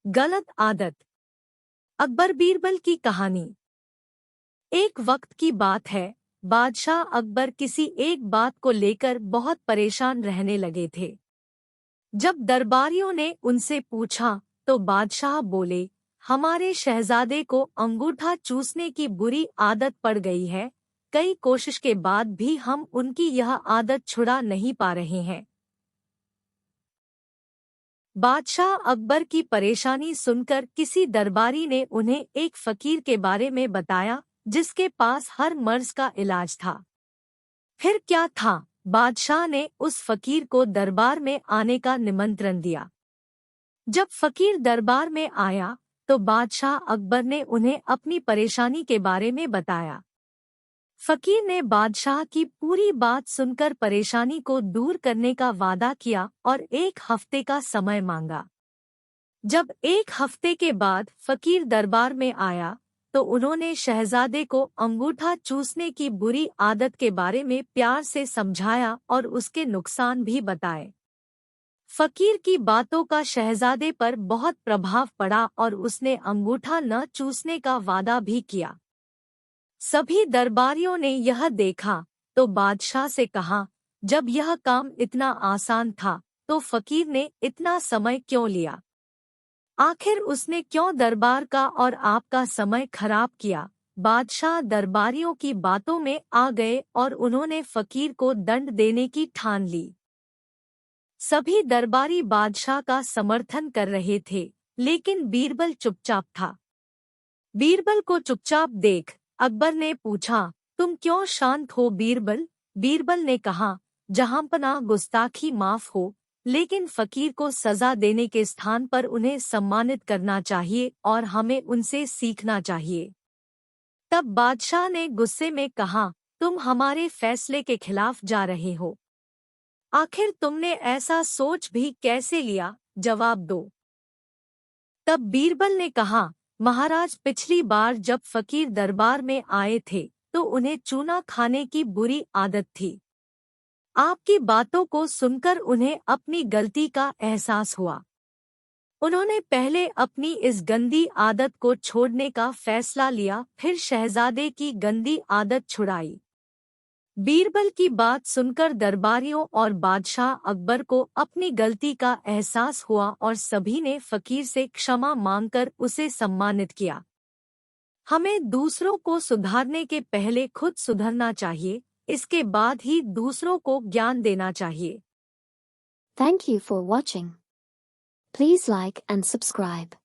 गलत आदत। अकबर बीरबल की कहानी। एक वक्त की बात है, बादशाह अकबर किसी एक बात को लेकर बहुत परेशान रहने लगे थे। जब दरबारियों ने उनसे पूछा तो बादशाह बोले, हमारे शहजादे को अंगूठा चूसने की बुरी आदत पड़ गई है। कई कोशिश के बाद भी हम उनकी यह आदत छुड़ा नहीं पा रहे हैं। बादशाह अकबर की परेशानी सुनकर किसी दरबारी ने उन्हें एक फकीर के बारे में बताया, जिसके पास हर मर्ज का इलाज था। फिर क्या था, बादशाह ने उस फकीर को दरबार में आने का निमंत्रण दिया। जब फकीर दरबार में आया तो बादशाह अकबर ने उन्हें अपनी परेशानी के बारे में बताया। फकीर ने बादशाह की पूरी बात सुनकर परेशानी को दूर करने का वादा किया और 1 हफ्ते का समय मांगा। जब 1 हफ्ते के बाद फकीर दरबार में आया तो उन्होंने शहजादे को अंगूठा चूसने की बुरी आदत के बारे में प्यार से समझाया और उसके नुकसान भी बताए। फकीर की बातों का शहजादे पर बहुत प्रभाव पड़ा और उसने अंगूठा न चूसने का वादा भी किया। सभी दरबारियों ने यह देखा तो बादशाह से कहा, जब यह काम इतना आसान था तो फकीर ने इतना समय क्यों लिया? आखिर उसने क्यों दरबार का और आपका समय खराब किया? बादशाह दरबारियों की बातों में आ गए और उन्होंने फकीर को दंड देने की ठान ली। सभी दरबारी बादशाह का समर्थन कर रहे थे, लेकिन बीरबल चुपचाप था। बीरबल को चुपचाप देख अकबर ने पूछा, तुम क्यों शांत हो बीरबल? बीरबल ने कहा, जहांपनाह गुस्ताखी माफ हो, लेकिन फकीर को सजा देने के स्थान पर उन्हें सम्मानित करना चाहिए और हमें उनसे सीखना चाहिए। तब बादशाह ने गुस्से में कहा, तुम हमारे फैसले के खिलाफ जा रहे हो। आखिर तुमने ऐसा सोच भी कैसे लिया? जवाब दो। तब बीरबल ने कहा, महाराज, पिछली बार जब फकीर दरबार में आए थे तो उन्हें चूना खाने की बुरी आदत थी। आपकी बातों को सुनकर उन्हें अपनी गलती का एहसास हुआ। उन्होंने पहले अपनी इस गंदी आदत को छोड़ने का फैसला लिया, फिर शहजादे की गंदी आदत छुड़ाई। बीरबल की बात सुनकर दरबारियों और बादशाह अकबर को अपनी गलती का एहसास हुआ और सभी ने फकीर से क्षमा मांगकर उसे सम्मानित किया। हमें दूसरों को सुधारने के पहले खुद सुधरना चाहिए, इसके बाद ही दूसरों को ज्ञान देना चाहिए। Thank you for watching. Please like and subscribe.